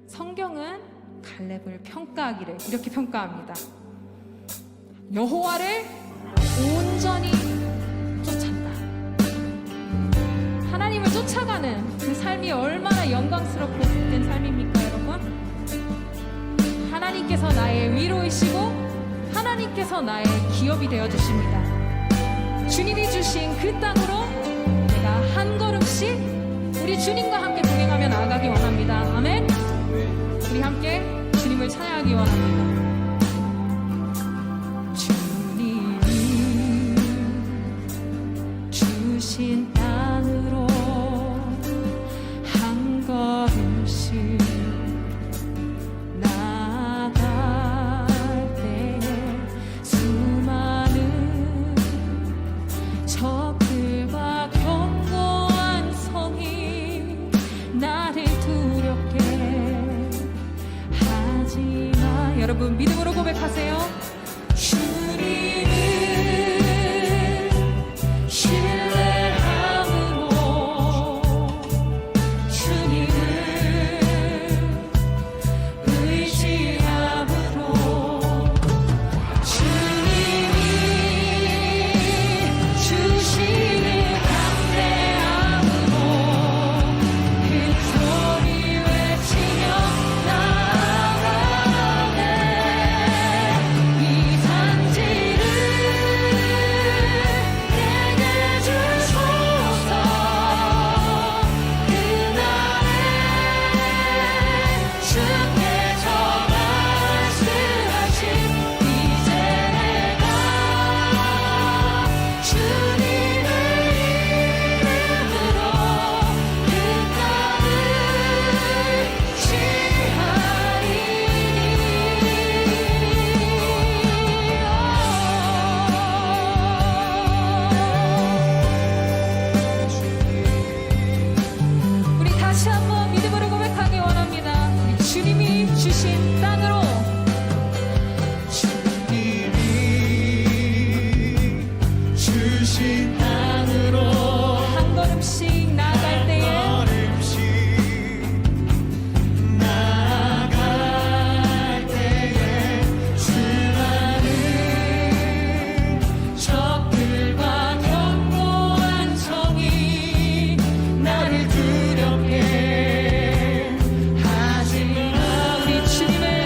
성경은 갈렙을 평가하기를 이렇게 평가합니다. 여호와를 온전히 쫓았다. 하나님을 쫓아가는 그 삶이 얼마나 영광스럽고 복된 삶입니까, 여러분? 하나님께서 나의 위로이시고 하나님께서 나의 기업이 되어주십니다. 주님이 주신 그 땅으로 내가 한 걸음씩 우리 주님과 함께 동행하며 나아가기 원합니다. 아멘. 우리 함께 주님을 찬양하기 원합니다. 주님이 주신 땅으로 한 걸음씩 나아갈 때에 수많은 적들과 견고한 성이 나를 두렵게 하지마. 여러분 믿음으로 고백하세요. 주님을 신뢰함으로 주님을 의지함으로 주님이 주시는 강대함으로 큰 소리 외치며 나아가네. 이 산지를 내게 주소서. 그날에 주께서 말씀하신 이제 내가 주님의 이름으로 그 땅을 취하리니. 우리 다시 한번 믿음으로 고백하기 원합니다. 우리 주님이 주신 땅으로 주님이 주신 땅으로 한 걸음씩 나아갈 때에 걸음씩 나아갈 때에 수많은 적들과 견고한 성이 나를 두렵게 하지마. 우리 주님을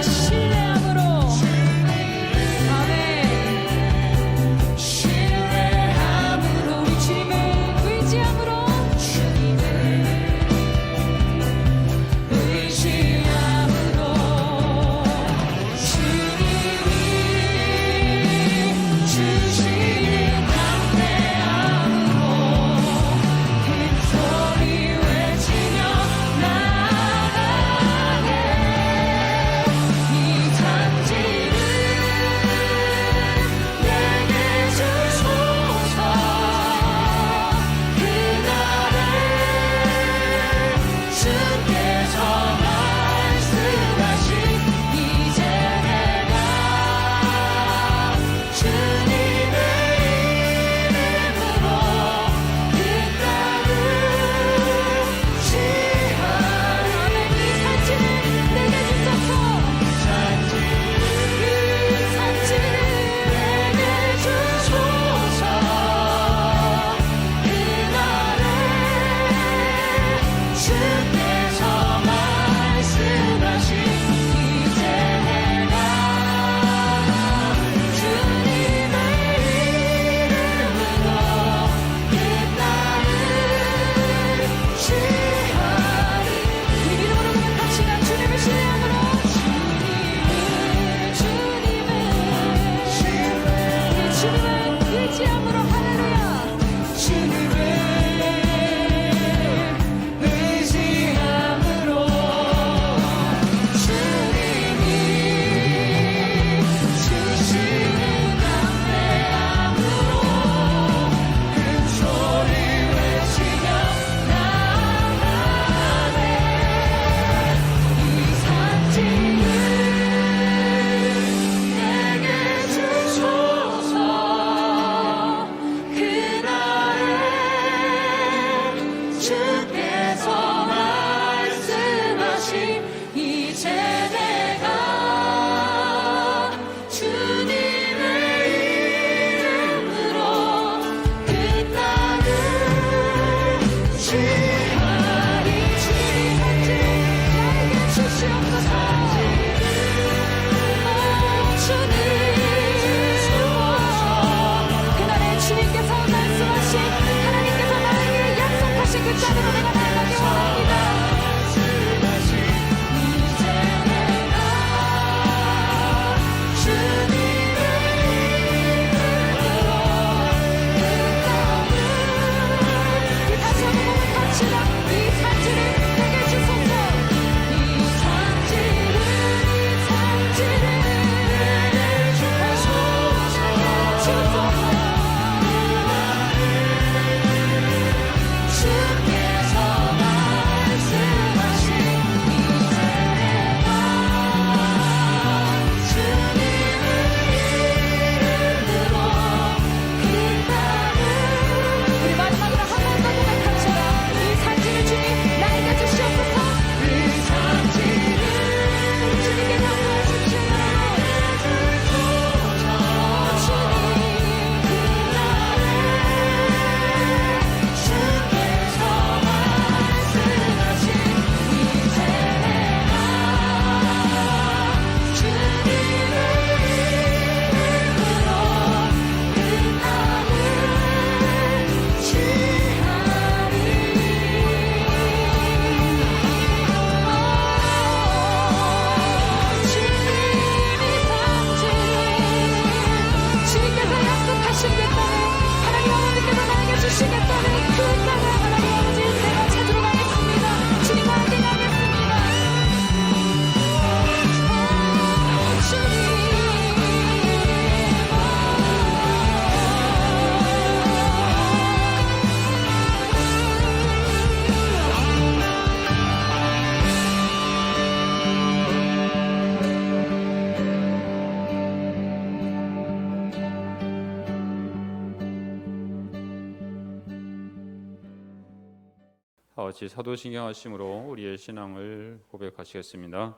같이 사도신경 하심으로 우리의 신앙을 고백하시겠습니다.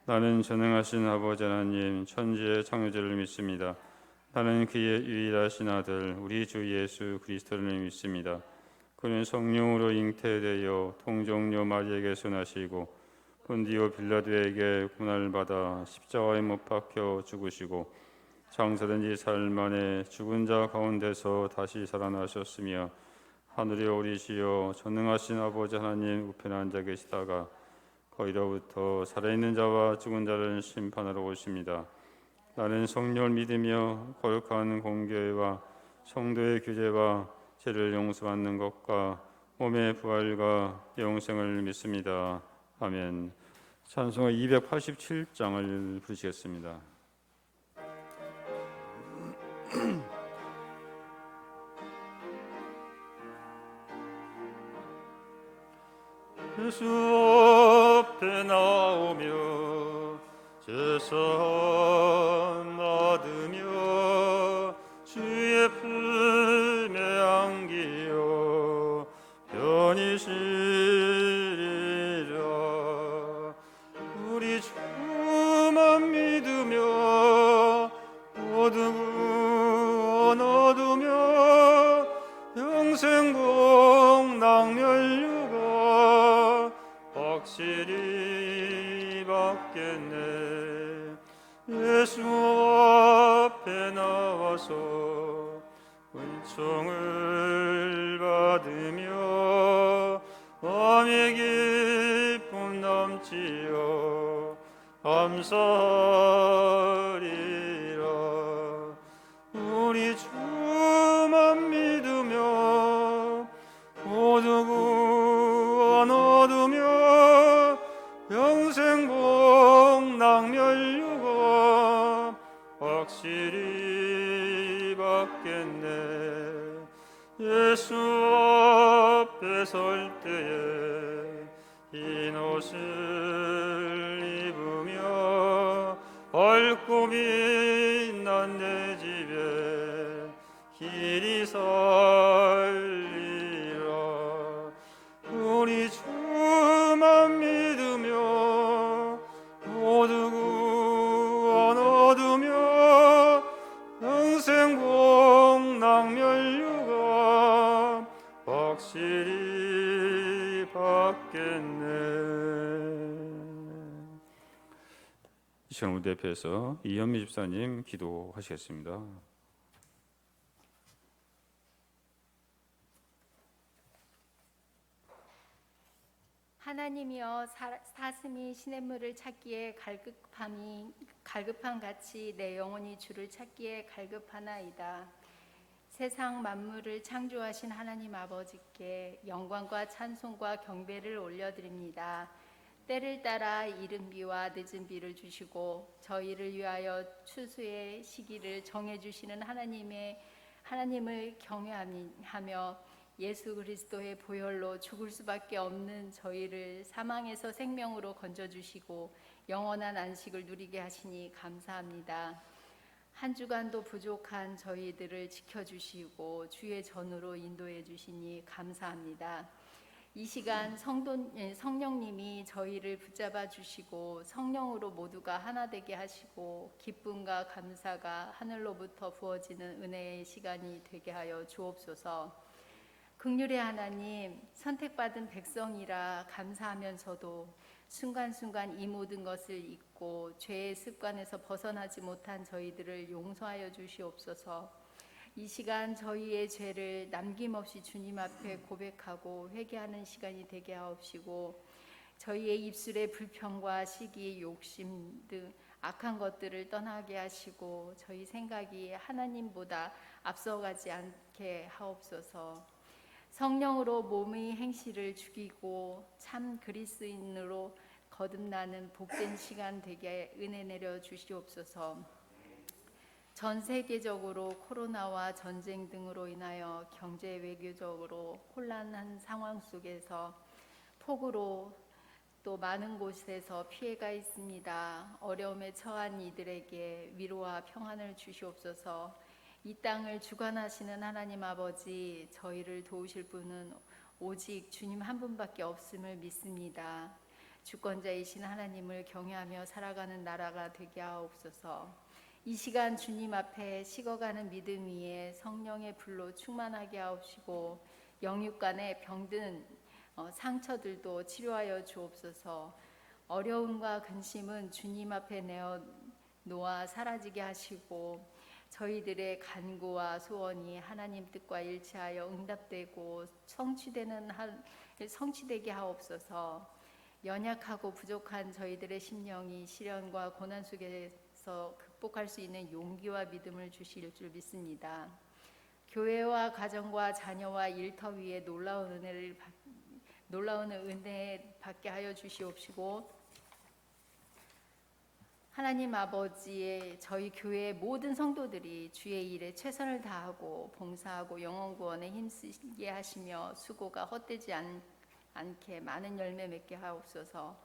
나는 전능하신 아버지 하나님 천지의 창조주를 믿습니다. 나는 그의 유일하신 아들 우리 주 예수 그리스도를 믿습니다. 그는 성령으로 잉태되어 통정녀 마리에게서 나시고 본디오 빌라도에게 고난을 받아 십자가에 못 박혀 죽으시고 장사된 지 사흘 만에 죽은 자 가운데서 다시 살아나셨으며 하늘에 오르시어 전능하신 아버지 하나님 우편에 앉아 계시다가 거기로부터 살아있는 자와 죽은 자를 심판하러 오십니다. 나는 성령을 믿으며 거룩한 공교회와 성도의 규제와 죄를 용서받는 것과 몸의 부활과 영생을 믿습니다. 아멘. 찬송가 287장을 부르시겠습니다. 예수 앞에 나오며 제사 받으며 주의 품에 안기어 편히 쉬리라. 우리 주만 믿으며 어두운 어두며 영생복 낭멸류가 확실히 받겠네. 예수 앞에 나와서 은총을 받으며 마음의 기쁨 넘치어 감사하리라. 우리 주만 믿으며 어두운 어두며 영생복 낭멸류가 확실히 받겠네. 예수 앞에 설 때에 흰 옷을 입으며 밝고 빛난 내 집에 길이 살리라. 우리 주만 믿으며 어두운 어두며 영생복 낭멸류가 확실히 받겠네. 이 시간 무대 앞에서 이현미 집사님 기도하시겠습니다. 하나님이여, 사슴이 시냇물을 찾기에 갈급한 같이 내 영혼이 주를 찾기에 갈급하나이다. 세상 만물을 창조하신 하나님 아버지께 영광과 찬송과 경배를 올려드립니다. 때를 따라 이른 비와 늦은 비를 주시고 저희를 위하여 추수의 시기를 정해주시는 하나님을 경외하며 예수 그리스도의 보혈로 죽을 수밖에 없는 저희를 사망에서 생명으로 건져주시고 영원한 안식을 누리게 하시니 감사합니다. 한 주간도 부족한 저희들을 지켜주시고 주의 전으로 인도해 주시니 감사합니다. 이 시간 성령님이 저희를 붙잡아 주시고 성령으로 모두가 하나 되게 하시고 기쁨과 감사가 하늘로부터 부어지는 은혜의 시간이 되게 하여 주옵소서. 긍휼의 하나님, 선택받은 백성이라 감사하면서도 순간순간 이 모든 것을 잊고 죄의 습관에서 벗어나지 못한 저희들을 용서하여 주시옵소서. 이 시간 저희의 죄를 남김없이 주님 앞에 고백하고 회개하는 시간이 되게 하옵시고 저희의 입술의 불평과 시기, 욕심 등 악한 것들을 떠나게 하시고 저희 생각이 하나님보다 앞서가지 않게 하옵소서. 성령으로 몸의 행실을 죽이고 참 그리스도인으로 거듭나는 복된 시간 되게 은혜 내려 주시옵소서. 전 세계적으로 코로나와 전쟁 등으로 인하여 경제 외교적으로 혼란한 상황 속에서 폭우로 또 많은 곳에서 피해가 있습니다. 어려움에 처한 이들에게 위로와 평안을 주시옵소서. 이 땅을 주관하시는 하나님 아버지, 저희를 도우실 분은 오직 주님 한 분밖에 없음을 믿습니다. 주권자이신 하나님을 경외하며 살아가는 나라가 되게 하옵소서. 이 시간 주님 앞에 식어가는 믿음 위에 성령의 불로 충만하게 하옵시고 영육 간의 병든 상처들도 치료하여 주옵소서. 어려움과 근심은 주님 앞에 내어 놓아 사라지게 하시고 저희들의 간구와 소원이 하나님 뜻과 일치하여 응답되고 성취되게 하옵소서. 연약하고 부족한 저희들의 심령이 시련과 고난 속에서 극복할 수 있는 용기와 믿음을 주실 줄 믿습니다. 교회와 가정과 자녀와 일터 위에 놀라운 은혜 받게 하여 주시옵시고 하나님 아버지의 저희 교회의 모든 성도들이 주의 일에 최선을 다하고 봉사하고 영혼 구원에 힘쓰게 하시며 수고가 헛되지 않게 많은 열매 맺게 하옵소서.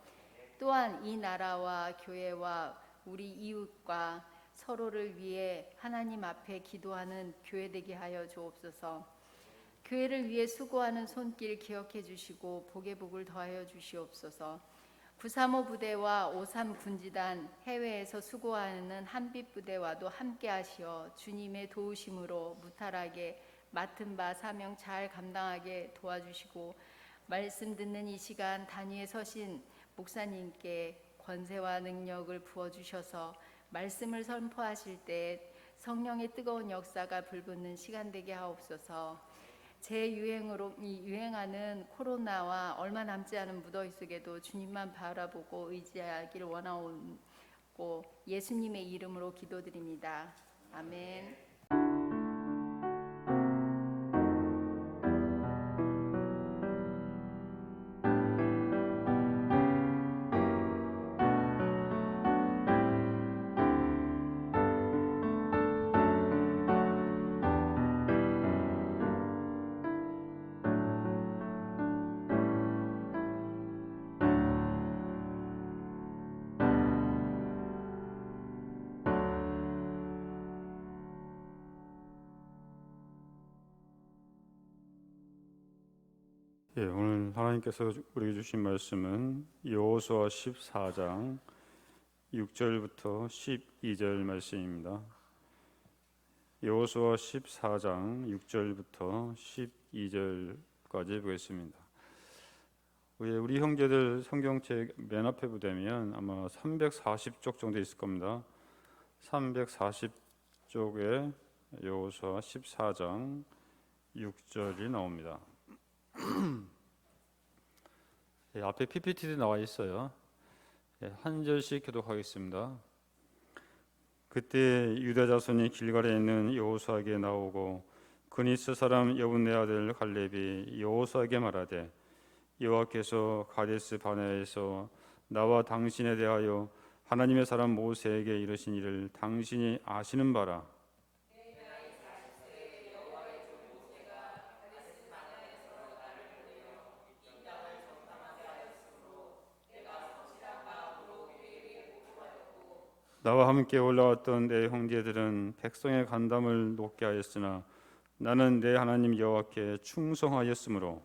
또한 이 나라와 교회와 우리 이웃과 서로를 위해 하나님 앞에 기도하는 교회 되게 하여 주옵소서. 교회를 위해 수고하는 손길 기억해 주시고 복의 복을 더하여 주시옵소서. 935 부대와 53 군지단 해외에서 수고하는 한빛 부대와도 함께 하시어 주님의 도우심으로 무탈하게 맡은 바 사명 잘 감당하게 도와주시고 말씀 듣는 이 시간 단위에 서신 목사님께 권세와 능력을 부어주셔서 말씀을 선포하실 때 성령의 뜨거운 역사가 불붙는 시간 되게 하옵소서. 재유행으로 유행하는 코로나와 얼마 남지 않은 무더위 속에도 주님만 바라보고 의지하기를 원하옵고 예수님의 이름으로 기도드립니다. 아멘. 예, 오늘 하나님께서 우리에게 주신 말씀은 여호수아 14장 6절부터 12절 말씀입니다. 여호수아 14장 6절부터 12절까지 보겠습니다. 우리 형제들 성경책 맨 앞에 보면 아마 340쪽 정도 있을 겁니다. 340쪽에 여호수아 14장 6절이 나옵니다. 예, 앞에 PPT도 나와 있어요. 예, 한 절씩 교독하겠습니다. 그때 유다 자손이 길갈에 있는 여호수아에게 나오고 그니스 사람 여분네 아들 갈렙이 여호수아에게 말하되 여호와께서 가데스 바네아에서 나와 당신에 대하여 하나님의 사람 모세에게 이르신 일을 당신이 아시는 바라. 나와 함께 올라왔던 내 형제들은 백성의 간담을 높게 하였으나 나는 내 하나님 여호와께 충성하였으므로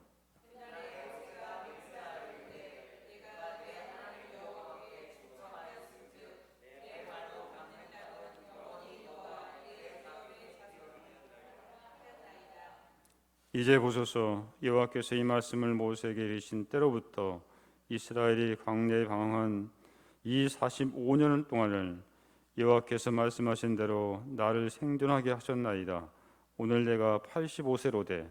이제 보소서 여호와께서 이 말씀을 모세에게 이르신 때로부터 이스라엘이 광야에 방황한 이 45년 동안을 여호와께서 말씀하신 대로 나를 생존하게 하셨나이다. 오늘 내가 85세로 돼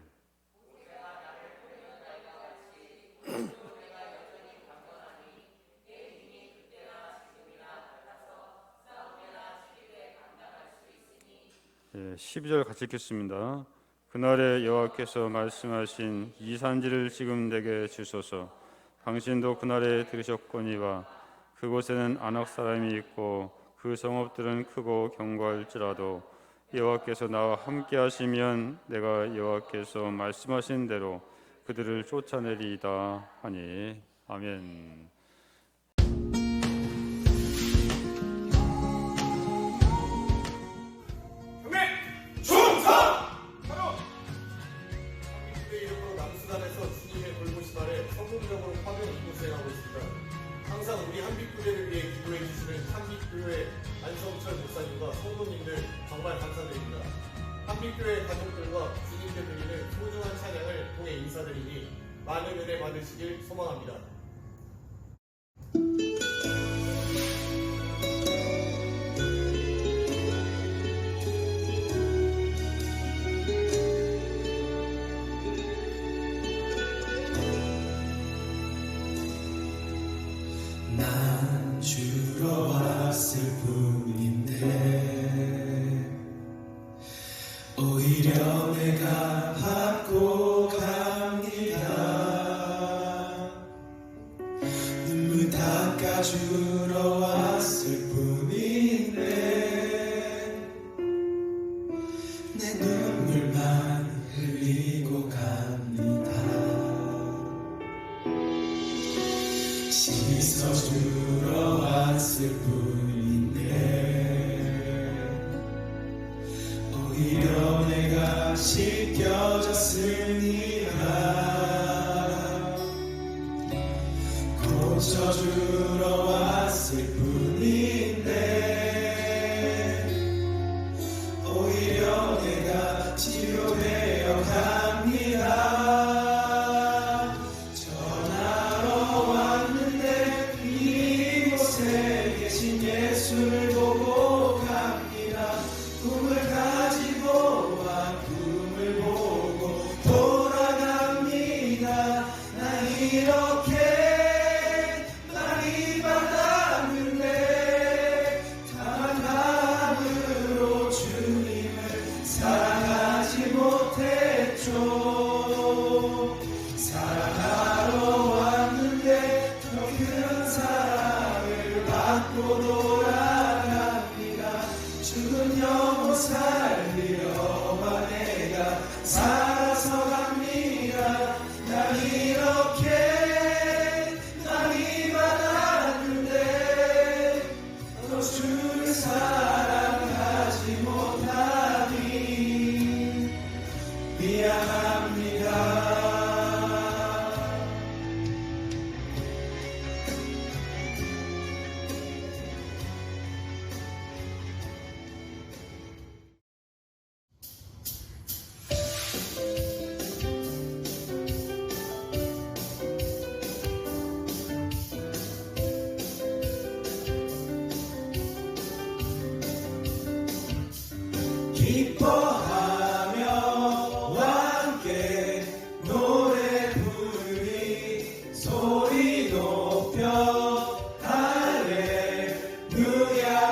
예, 12절 같이 읽겠습니다. 그날에 여호와께서 말씀하신 이 산지를 지금 내게 주소서. 당신도 그날에 들으셨거니와 그곳에는 아낙 사람이 있고 그 성읍들은 크고 견고할지라도 여호와께서 나와 함께 하시면 내가 여호와께서 말씀하신 대로 그들을 쫓아내리이다 하니 아멘. 경례 충성! 바로 한국의 이름으로 남수단에서 입고 수행하고 있습니다. 항상 우리 한빛교회를 위해 기도해 주시는 한빛교회 안성철 목사님과 성도님들 정말 감사드립니다. 한빛교회 가족들과 주님께 드리는 소중한 찬양을 통해 인사드리니 많은 은혜 받으시길 소망합니다. 난 주러 왔을 뿐인데 오히려 내가 받고 갑니다. 눈물 닦아주러 왔을 뿐인데 내 눈물만 흘리고 갑니다. 씻어주러 왔을 뿐인데 오히려 내가 씻겨졌으니라. 고쳐주러 왔을 뿐인데 오히려 내가 치료되어 갑니다. 전하러 왔는데 이곳에 계신 예수를 보고 갑니다. 꿈을 가지고 와 꿈을 보고 돌아갑니다. 나 이렇게 많이 받았는데 다만 마음으로 주님을 사랑하지 못했죠. 사랑하러 왔는데 더 큰 사랑을 받고 돌아갑니다. 죽은 영혼 살리려만 내가 살아서 갑니다. 난 이렇게 많이 받았는데 더 주를 사랑하지 못하니 미안합니다. 기뻐하며 함께 노래 부르리 소리 높여 할렐루야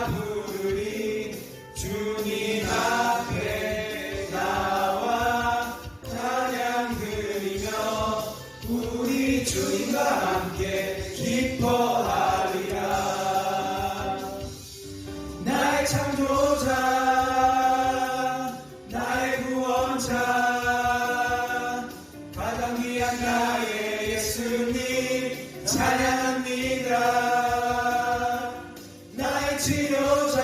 부르리. 주님 앞에 나와 찬양 드리며 우리 주님과 함께 기뻐하리라. 나의 창조자 가장 귀한 나의 예수님 찬양합니다. 나의 치료자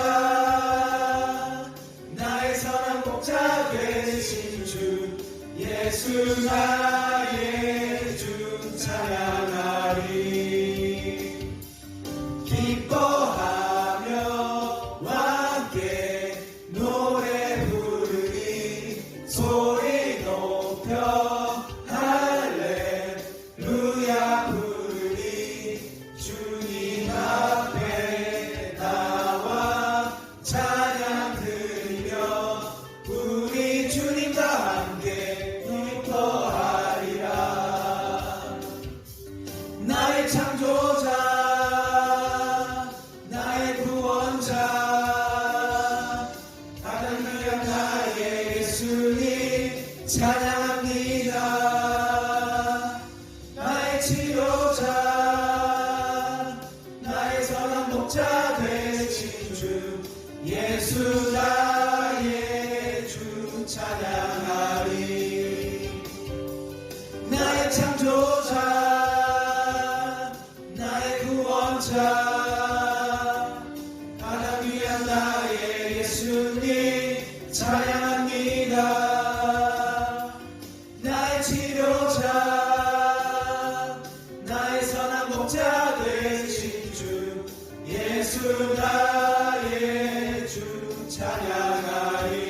나의 선한 목자 되신 주 예수 나의 주 찬양하리. 기뻐하며 함께 노래 부르리 소리 높여 할렐루야 부르리. 주님 앞에 나와 찬양 드리며 우리 주님과 함께 기뻐하리라. 나의 창조자 나의 구원자 가장 귀한 나의 예수님 찬양합니다. 나의 치료자 나의 선한 목자 되신 주 예수 나의 주 찬양하리. 나의 창조자 나의 구원자 가장 귀한 나의 예수님 찬양합니다. 나의 치료자 나의 선한 목자 되신 주 예수 나의 주 찬양하리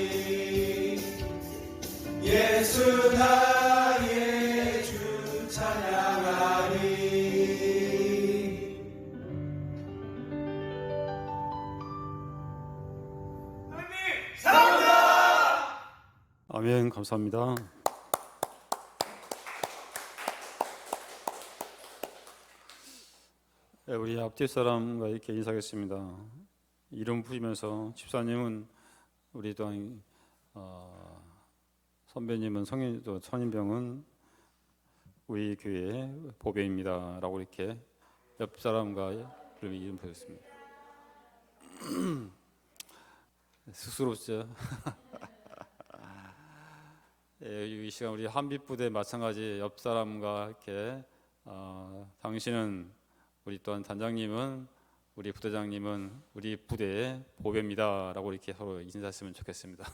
예수 나의 주 찬양하리 아멘. 감사합니다. 네, 우리 앞뒤 사람과 이렇게 인사하겠습니다. 이름 부르면서 집사님은 우리 또한 선배님은 선임병은 우리 교회 보배입니다라고 이렇게 옆 사람과 이름 부르셨습니다. 쑥스럽죠. 예, 이 시간 우리 한빛부대 마찬가지 옆 사람과 이렇게 당신은 우리 또한 단장님은 우리 부대장님은 우리 부대의 보배입니다라고 이렇게 서로 인사했으면 좋겠습니다.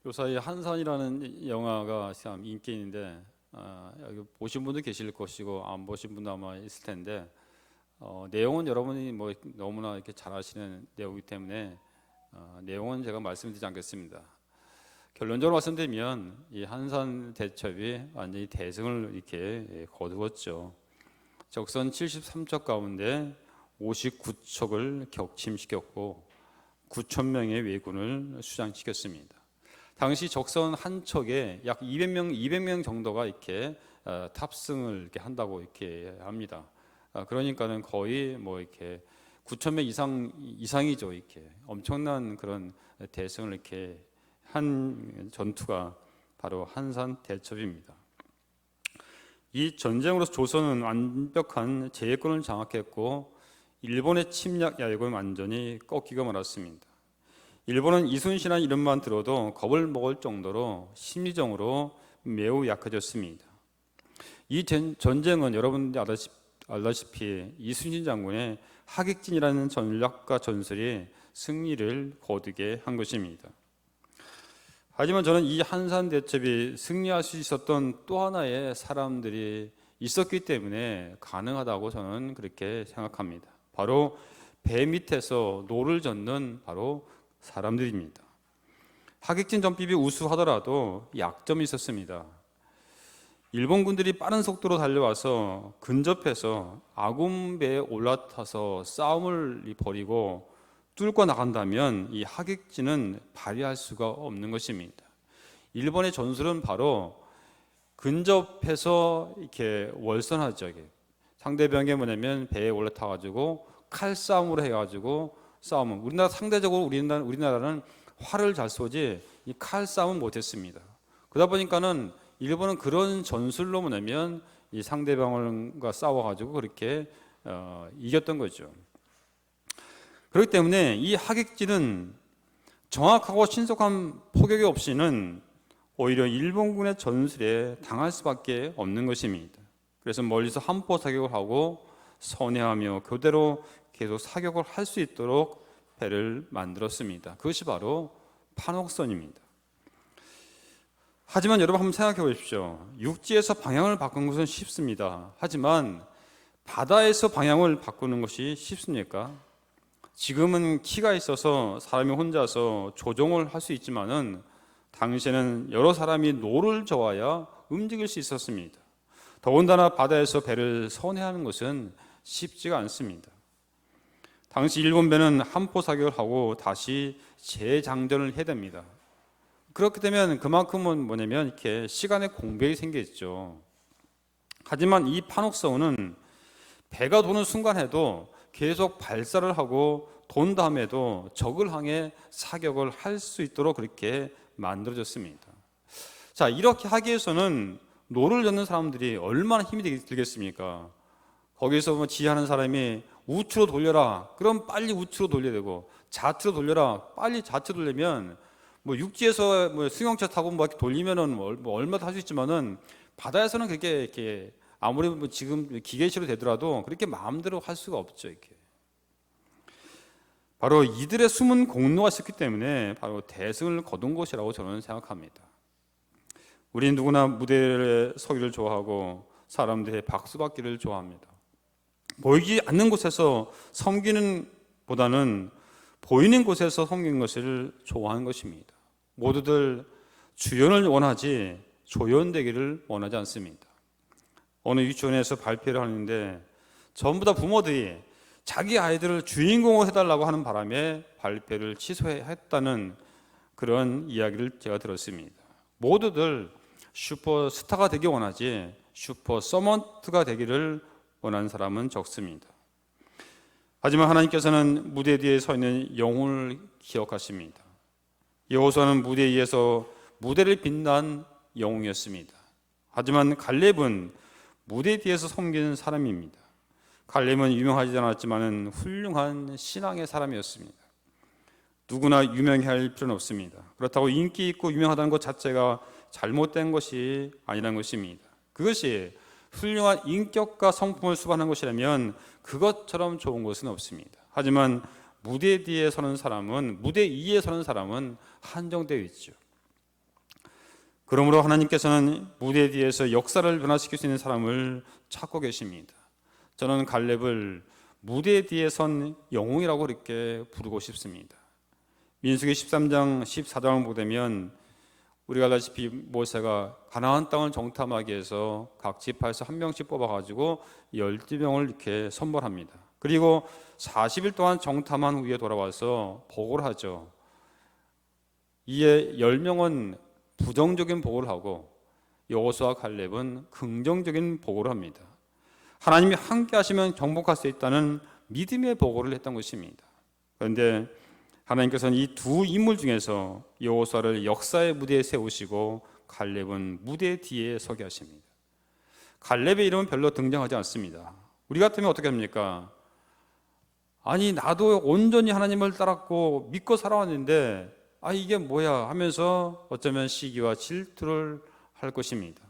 요사이 한산이라는 영화가 참 인기인데 여기 보신 분도 계실 것이고 안 보신 분도 아마 있을 텐데 내용은 여러분이 뭐 너무나 이렇게 잘 아시는 내용이기 때문에 내용은 제가 말씀드리지 않겠습니다. 결론적으로 말씀드리면 이 한산 대첩이 완전히 대승을 이렇게 거두었죠. 적선 73척 가운데 59척을 격침시켰고 9천 명의 왜군을 수장시켰습니다. 당시 적선 한 척에 약 200명 정도가 이렇게 탑승을 이렇게 한다고 이렇게 합니다. 그러니까는 거의 뭐 이렇게 9천 명 이상이죠. 이렇게 엄청난 그런 대승을 이렇게 한 전투가 바로 한산 대첩입니다. 이 전쟁으로서 조선은 완벽한 제해권을 장악했고 일본의 침략 야욕은 완전히 꺾이고 말았습니다. 일본은 이순신이라는 이름만 들어도 겁을 먹을 정도로 심리적으로 매우 약해졌습니다. 이 전쟁은 여러분들이 알다시피 이순신 장군의 하객진이라는 전략과 전술이 승리를 거두게 한 것입니다. 하지만 저는 이 한산 대첩이 승리할 수 있었던 또 하나의 사람들이 있었기 때문에 가능하다고 저는 그렇게 생각합니다. 바로 배 밑에서 노를 젓는 바로 사람들입니다. 하객진 전비비 우수하더라도 약점이 있었습니다. 일본군들이 빠른 속도로 달려와서 근접해서 아군 배에 올라타서 싸움을 벌이고 뚫고 나간다면 이 하객진은 발휘할 수가 없는 것입니다. 일본의 전술은 바로 근접해서 이렇게 월선하죠. 상대방이 뭐냐면 배에 올라타가지고 칼싸움으로 해가지고 싸움은 상대적으로 우리나라는 활을 잘 쏘지 이 칼싸움은 못했습니다. 그러다 보니까는 일본은 그런 전술로 뭐냐면 이 상대방과 싸워가지고 그렇게 이겼던 거죠. 그렇기 때문에 이 하객진은 정확하고 신속한 포격이 없이는 오히려 일본군의 전술에 당할 수밖에 없는 것입니다. 그래서 멀리서 함포 사격을 하고 선회하며 교대로 계속 사격을 할 수 있도록 배를 만들었습니다. 그것이 바로 판옥선입니다. 하지만 여러분 한번 생각해 보십시오. 육지에서 방향을 바꾸는 것은 쉽습니다. 하지만 바다에서 방향을 바꾸는 것이 쉽습니까? 지금은 키가 있어서 사람이 혼자서 조종을 할 수 있지만은 당시에는 여러 사람이 노를 저어야 움직일 수 있었습니다. 더군다나 바다에서 배를 선회하는 것은 쉽지가 않습니다. 당시 일본 배는 함포 사격을 하고 다시 재장전을 해야 됩니다. 그렇게 되면 그만큼은 뭐냐면 이렇게 시간의 공백이 생겼죠. 하지만 이 판옥선은 배가 도는 순간에도 계속 발사를 하고 돈 다음에도 적을 향해 사격을 할 수 있도록 그렇게 만들어졌습니다. 자, 이렇게 하기 위해서는 노를 젓는 사람들이 얼마나 힘이 들겠습니까? 거기서 뭐 지휘하는 사람이 우측으로 돌려라. 그럼 빨리 우측으로 돌려야 되고, 좌측으로 돌려라. 빨리 좌측으로 돌리면 뭐 육지에서 뭐 승용차 타고 뭐 이렇게 돌리면은 뭐 얼마도 할 수 있지만은 바다에서는 그렇게 이렇게 아무리 뭐 지금 기계식으로 되더라도 그렇게 마음대로 할 수가 없죠. 이렇게. 바로 이들의 숨은 공로가 있었기 때문에 바로 대승을 거둔 것이라고 저는 생각합니다. 우리는 누구나 무대에 서기를 좋아하고 사람들의 박수받기를 좋아합니다. 보이지 않는 곳에서 섬기는 보다는 보이는 곳에서 섬기는 것을 좋아하는 것입니다. 모두들 주연을 원하지 조연되기를 원하지 않습니다. 어느 유치원에서 발표를 하는데 전부 다 부모들이 자기 아이들을 주인공으로 해달라고 하는 바람에 발표를 취소했다는 그런 이야기를 제가 들었습니다. 모두들 슈퍼스타가 되기 원하지 슈퍼 서먼트가 되기를 원하는 사람은 적습니다. 하지만 하나님께서는 무대 뒤에 서 있는 영혼을 기억하십니다. 여호수아는 무대 위에서 무대를 빛난 영웅이었습니다. 하지만 갈렙은 무대 뒤에서 섬기는 사람입니다. 갈렙은 유명하지 않았지만 훌륭한 신앙의 사람이었습니다. 누구나 유명해야 할 필요는 없습니다. 그렇다고 인기 있고 유명하다는 것 자체가 잘못된 것이 아니라는 것입니다. 그것이 훌륭한 인격과 성품을 수반한 것이라면 그것처럼 좋은 것은 없습니다. 하지만 무대 뒤에 서는 사람은, 무대 위에 서는 사람은 한정되어 있죠. 그러므로 하나님께서는 무대 뒤에서 역사를 변화시킬 수 있는 사람을 찾고 계십니다. 저는 갈렙을 무대 뒤에 선 영웅이라고 그렇게 부르고 싶습니다. 민수기 13장 14장을 보면 우리가 알다시피 모세가 가나안 땅을 정탐하기 위해서 각 지파에서 한 명씩 뽑아가지고 12명을 이렇게 선발합니다. 그리고 40일 동안 정탐한 후에 돌아와서 보고를 하죠. 이에 10명은 부정적인 보고를 하고 여호수아 갈렙은 긍정적인 보고를 합니다. 하나님이 함께 하시면 정복할 수 있다는 믿음의 보고를 했던 것입니다. 그런데 하나님께서는 이 두 인물 중에서 여호수아를 역사의 무대에 세우시고 갈렙은 무대 뒤에 서게 하십니다. 갈렙의 이름은 별로 등장하지 않습니다. 우리 같으면 어떻게 합니까? 아니 나도 온전히 하나님을 따랐고 믿고 살아왔는데 이게 뭐야 하면서 어쩌면 시기와 질투를 할 것입니다.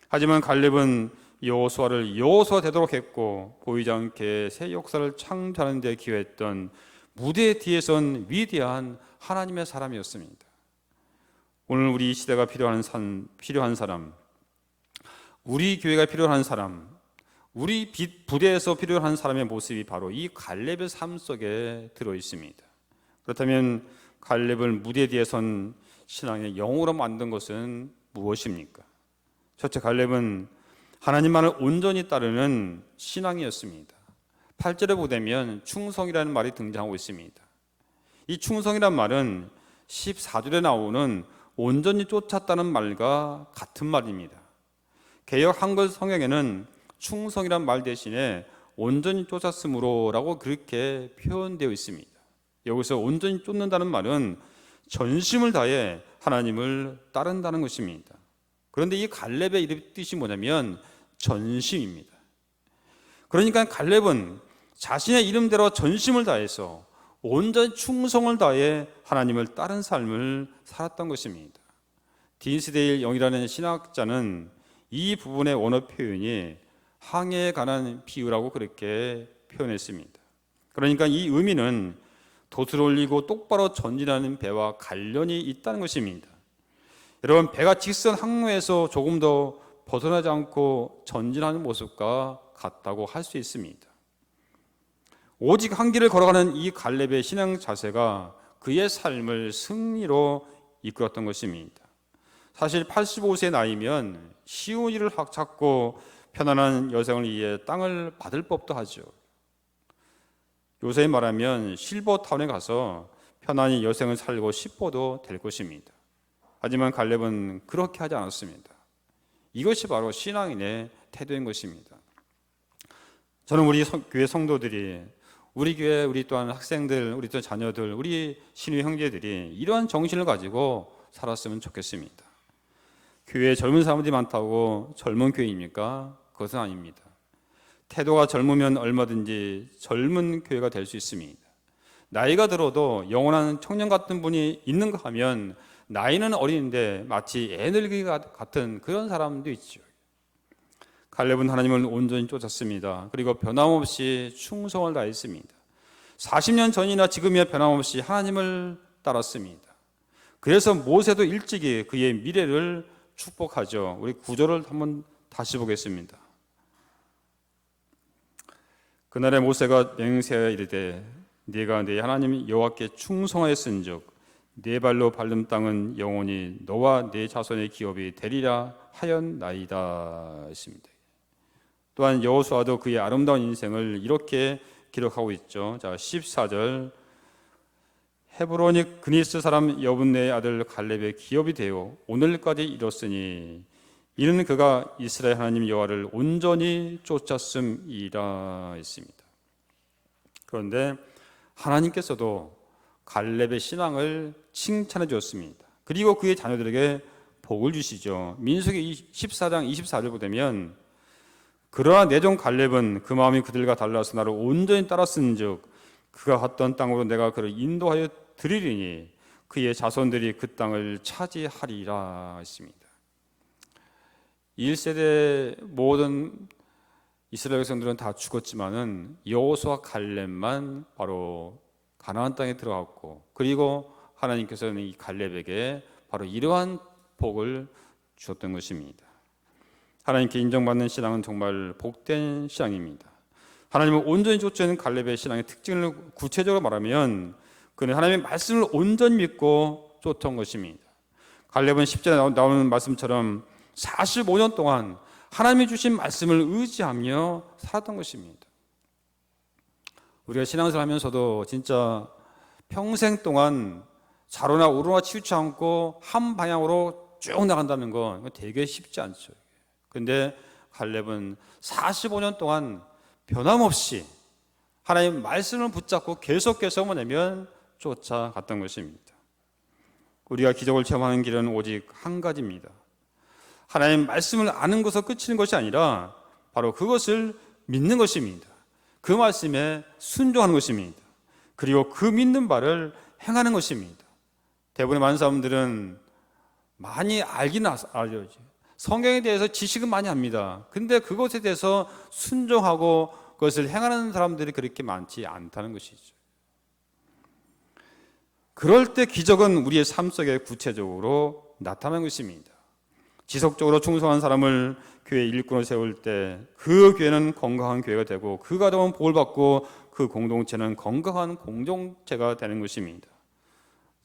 하지만 갈렙은 여호수아를 여호수아 되도록 했고 보이지 않게 새 역사를 창조하는 데 기여했던 무대 뒤에 선 위대한 하나님의 사람이었습니다. 오늘 우리 시대가 필요한 사람, 우리 교회가 필요한 사람, 우리 부대에서 필요한 사람의 모습이 바로 이 갈렙의 삶 속에 들어 있습니다. 그렇다면 갈렙을 무대 뒤에 선 신앙의 영웅으로 만든 것은 무엇입니까? 첫째, 갈렙은 하나님만을 온전히 따르는 신앙이었습니다. 8절에 보면 충성이라는 말이 등장하고 있습니다. 이 충성이라는 말은 14절에 나오는 온전히 쫓았다는 말과 같은 말입니다. 개역 한글 성경에는 충성이란 말 대신에 온전히 쫓았으므로라고 그렇게 표현되어 있습니다. 여기서 온전히 쫓는다는 말은 전심을 다해 하나님을 따른다는 것입니다. 그런데 이 갈렙의 뜻이 뭐냐면 전심입니다. 그러니까 갈렙은 자신의 이름대로 전심을 다해서 온전히 충성을 다해 하나님을 따른 삶을 살았던 것입니다. 딘스데일 영이라는 신학자는 이 부분의 원어 표현이 항해에 관한 비유라고 그렇게 표현했습니다. 그러니까 이 의미는 돛을 올리고 똑바로 전진하는 배와 관련이 있다는 것입니다. 여러분, 배가 직선 항로에서 조금 더 벗어나지 않고 전진하는 모습과 같다고 할 수 있습니다. 오직 한 길을 걸어가는 이 갈렙의 신앙 자세가 그의 삶을 승리로 이끌었던 것입니다. 사실 85세 나이면 쉬운 일을 찾고 편안한 여생을 위해 땅을 받을 법도 하죠. 요새 말하면 실버타운에 가서 편안히 여생을 살고 싶어도 될 것입니다. 하지만 갈렙은 그렇게 하지 않았습니다. 이것이 바로 신앙인의 태도인 것입니다. 저는 우리 교회 성도들이, 우리 교회, 우리 또한 학생들, 우리 또 자녀들, 우리 신의 형제들이 이러한 정신을 가지고 살았으면 좋겠습니다. 교회에 젊은 사람들이 많다고 젊은 교회입니까? 그것은 아닙니다. 태도가 젊으면 얼마든지 젊은 교회가 될 수 있습니다. 나이가 들어도 영원한 청년 같은 분이 있는가 하면 나이는 어린데 마치 애늙이 같은 그런 사람도 있죠. 갈렙은 하나님을 온전히 쫓았습니다. 그리고 변함없이 충성을 다했습니다. 40년 전이나 지금이야 변함없이 하나님을 따랐습니다. 그래서 모세도 일찍이 그의 미래를 축복하죠. 우리 구절을 한번 다시 보겠습니다. 그날에 모세가 맹세하여 이르되 네가 네 하나님 여호와께 충성하였은즉 네 발로 밟는 땅은 영원히 너와 네 자손의 기업이 되리라 하였나이다 했습니다. 또한 여호수아도 그의 아름다운 인생을 이렇게 기록하고 있죠. 자, 14절 헤브론이 그니스 사람 여분네의 아들 갈렙의 기업이 되어 오늘까지 이뤘으니 이는 그가 이스라엘 하나님 여호와를 온전히 쫓았음이라 했습니다. 그런데 하나님께서도 갈렙의 신앙을 칭찬해 주었습니다. 그리고 그의 자녀들에게 복을 주시죠. 민수기 14장 24절 보면 그러나 내 종 갈렙은 그 마음이 그들과 달라서 나를 온전히 따랐은즉 그가 갔던 땅으로 내가 그를 인도하여 드리리니 그의 자손들이 그 땅을 차지하리라 했습니다. 1세대 모든 이스라엘 백성들은 다 죽었지만은 여호수아 갈렙만 바로 가나안 땅에 들어갔고, 그리고 하나님께서는 이 갈렙에게 바로 이러한 복을 주셨던 것입니다. 하나님께 인정받는 신앙은 정말 복된 신앙입니다. 하나님을 온전히 쫓는 갈렙의 신앙의 특징을 구체적으로 말하면 그는 하나님의 말씀을 온전히 믿고 쫓은 것입니다. 갈렙은 10절에 나오는 말씀처럼 45년 동안 하나님이 주신 말씀을 의지하며 살았던 것입니다. 우리가 신앙생활 하면서도 진짜 평생 동안 좌로나 우로나 치우치 않고 한 방향으로 쭉 나간다는 건 되게 쉽지 않죠. 그런데 갈렙은 45년 동안 변함없이 하나님 말씀을 붙잡고 계속해서 뭐냐면 쫓아갔던 것입니다. 우리가 기적을 체험하는 길은 오직 한 가지입니다. 하나님 말씀을 아는 것으로 끝이는 것이 아니라 바로 그것을 믿는 것입니다. 그 말씀에 순종하는 것입니다. 그리고 그 믿는 바를 행하는 것입니다. 대부분의 많은 사람들은 많이 알긴 알죠. 성경에 대해서 지식은 많이 합니다. 근데 그것에 대해서 순종하고 그것을 행하는 사람들이 그렇게 많지 않다는 것이죠. 그럴 때 기적은 우리의 삶 속에 구체적으로 나타나는 것입니다. 지속적으로 충성한 사람을 교회 일꾼으로 세울 때 그 교회는 건강한 교회가 되고 그 가정은 복을 받고 그 공동체는 건강한 공동체가 되는 것입니다.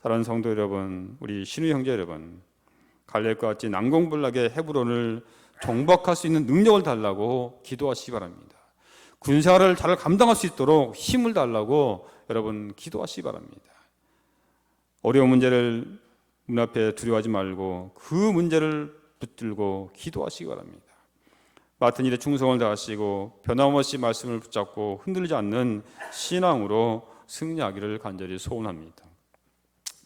사랑하는 성도 여러분, 우리 신우 형제 여러분, 갈렙과 같이 난공불락의 헤브론을 정복할 수 있는 능력을 달라고 기도하시기 바랍니다. 군생활을 잘 감당할 수 있도록 힘을 달라고 여러분 기도하시기 바랍니다. 어려운 문제를 문 앞에 두려워하지 말고 그 문제를 붙들고 기도하시기 바랍니다. 맡은 일에 충성을 다하시고 변함없이 말씀을 붙잡고 흔들리지 않는 신앙으로 승리하기를 간절히 소원합니다.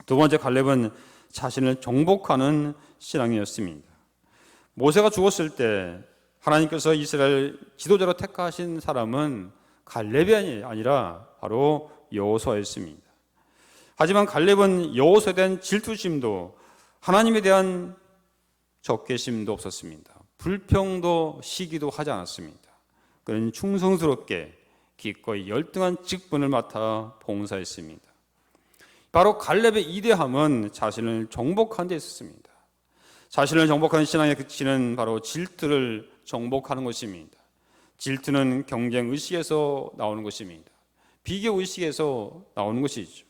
두 번째, 갈렙은 자신을 정복하는 신앙이었습니다. 모세가 죽었을 때 하나님께서 이스라엘 지도자로 택하신 사람은 갈렙이 아니라 바로 여호수아였습니다. 하지만 갈렙은 여호수아에 대한 질투심도 하나님에 대한 적개심도 없었습니다. 불평도 시기도 하지 않았습니다. 그는 충성스럽게 기꺼이 열등한 직분을 맡아 봉사했습니다. 바로 갈렙의 이대함은 자신을 정복하는 데 있었습니다. 자신을 정복하는 신앙의 그치는 바로 질투를 정복하는 것입니다. 질투는 경쟁 의식에서 나오는 것입니다. 비교 의식에서 나오는 것이죠.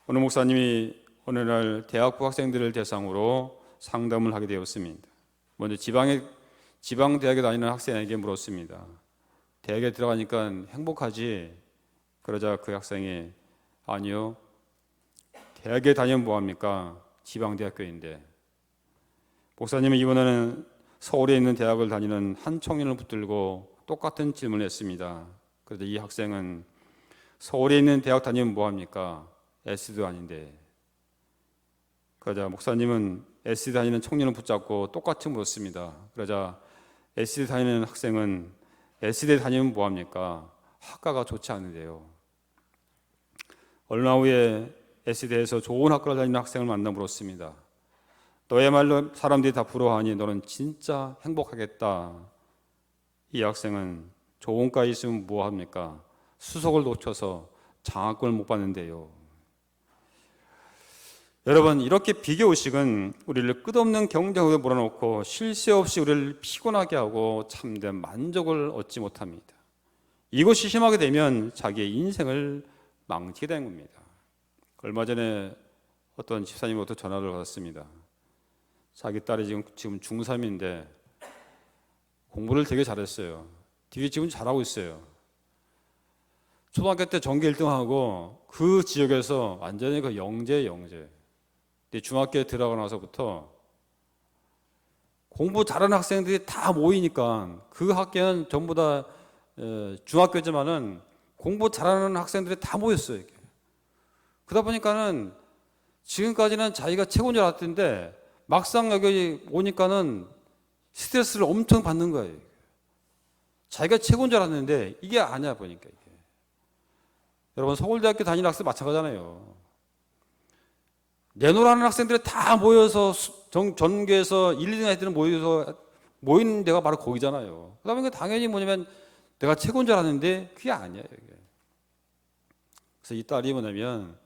어느 목사님이 어느 날 대학부 학생들을 대상으로 상담을 하게 되었습니다. 먼저 지방 대학에 다니는 학생에게 물었습니다. 대학에 들어가니까 행복하지? 그러자 그 학생이 아니요, 대학에 다니면 뭐합니까? 지방 대학교인데. 목사님은 이번에는 서울에 있는 대학을 다니는 한 청년을 붙들고 똑같은 질문을 했습니다. 그런데 이 학생은 서울에 있는 대학 다니면 뭐합니까? S도 아닌데. 그러자 목사님은 SD 다니는 청년을 붙잡고 똑같이 물었습니다. 그러자 SD 다니는 학생은 SD 다니면 뭐합니까? 학과가 좋지 않은데요. 얼마 후에 SD에서 좋은 학교를 다니는 학생을 만나 물었습니다. 너야말로 사람들이 다 부러워하니 너는 진짜 행복하겠다. 이 학생은 좋은 과에 있으면 뭐합니까? 수석을 놓쳐서 장학금을 못 받는데요. 여러분, 이렇게 비교의식은 우리를 끝없는 경쟁에 몰아넣고 쉴 새 없이 우리를 피곤하게 하고 참된 만족을 얻지 못합니다. 이것이 심하게 되면 자기의 인생을 망치게 되는 겁니다. 얼마 전에 어떤 집사님으로부터 전화를 받았습니다. 자기 딸이 지금 중3인데 공부를 되게 잘했어요. 되게 지금 잘하고 있어요. 초등학교 때 전교 1등하고 그 지역에서 완전히 그 영재예요, 영재. 근데 중학교에 들어가고 나서부터 공부 잘하는 학생들이 다 모이니까 그 학교는 전부 다 중학교지만은 공부 잘하는 학생들이 다 모였어요. 이게. 그러다 보니까는 지금까지는 자기가 최고인 줄 알았는데 막상 여기 오니까는 스트레스를 엄청 받는 거예요. 자기가 최고인 줄 알았는데 이게 아니야 보니까 이게. 여러분, 서울대학교 다니는 학생 마찬가지잖아요. 내노라는 학생들이 다 모여서 전교에서 1, 2등 애들은 모이는 데가 바로 거기잖아요. 그러다 보니까 당연히 뭐냐면 내가 최고인 줄 알았는데 그게 아니에요. 이게. 그래서 이 딸이 뭐냐면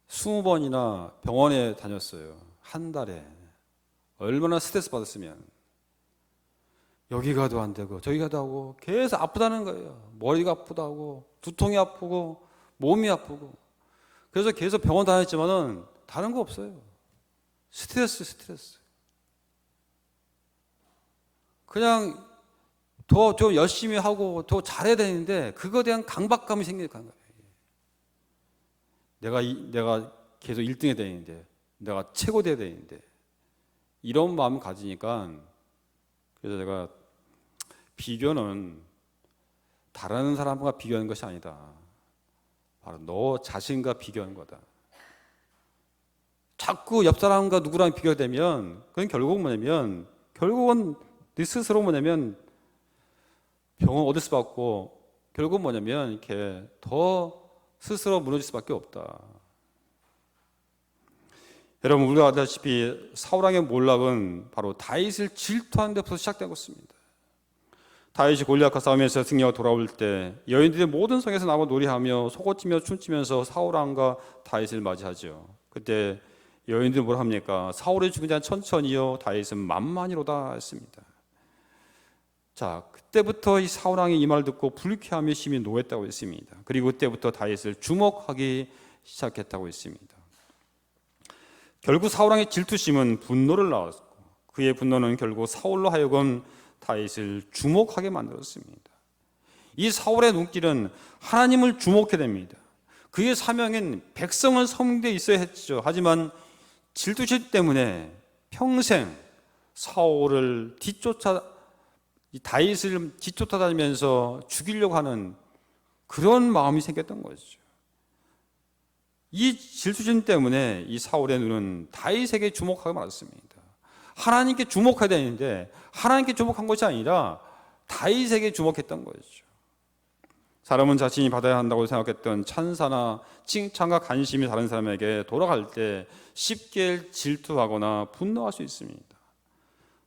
20번이나 병원에 다녔어요. 한 달에. 얼마나 스트레스 받았으면. 여기 가도 안 되고 저기 가도 하고 계속 아프다는 거예요. 머리가 아프다고, 두통이 아프고, 몸이 아프고. 그래서 계속 병원 다녔지만은 다른 거 없어요. 스트레스. 그냥 더 좀 열심히 하고 더 잘해야 되는데 그거에 대한 강박감이 생기는 거예요. 내가 계속 1등해야 되는데, 내가 최고 돼야 되는데, 이런 마음을 가지니까, 그래서 제가 비교는 다른 사람과 비교하는 것이 아니다. 바로 너 자신과 비교하는 거다. 자꾸 옆 사람과 누구랑 비교되면 그건 결국은 네 스스로 병원 얻을 수밖에 없고, 결국은 이렇게 더 스스로 무너질 수밖에 없다. 여러분, 우리가 알다시피 사울왕의 몰락은 바로 다윗을 질투하는 데부터 시작된 것입니다. 다윗이 골리앗과 싸우면서 승리하고 돌아올 때 여인들이 모든 성에서 나와 노래하며 속옷치며 춤추면서 사울왕과 다윗을 맞이하죠. 그때 여인들이 뭐라 합니까? 사울이 죽은 자는 천천히요 다윗은 만만이로다 했습니다. 자, 그때부터 이 사울왕이 이 말을 듣고 불쾌하며 심히 노했다고 했습니다. 그리고 그때부터 다윗을 주목하기 시작했다고 했습니다. 결국 사울왕의 질투심은 분노를 낳았고, 그의 분노는 결국 사울로 하여금 다윗을 주목하게 만들었습니다. 이 사울의 눈길은 하나님을 주목해야 됩니다. 그의 사명인 백성을 섬기는 데 있어야 했죠. 하지만 질투심 때문에 평생 다윗을 뒤쫓아다니면서 죽이려고 하는 그런 마음이 생겼던 거죠. 이 질투심 때문에 이 사울의 눈은 다윗에게 주목하게 말았습니다. 하나님께 주목해야 되는데 하나님께 주목한 것이 아니라 다윗에게 주목했던 거죠. 사람은 자신이 받아야 한다고 생각했던 찬사나 칭찬과 관심이 다른 사람에게 돌아갈 때 쉽게 질투하거나 분노할 수 있습니다.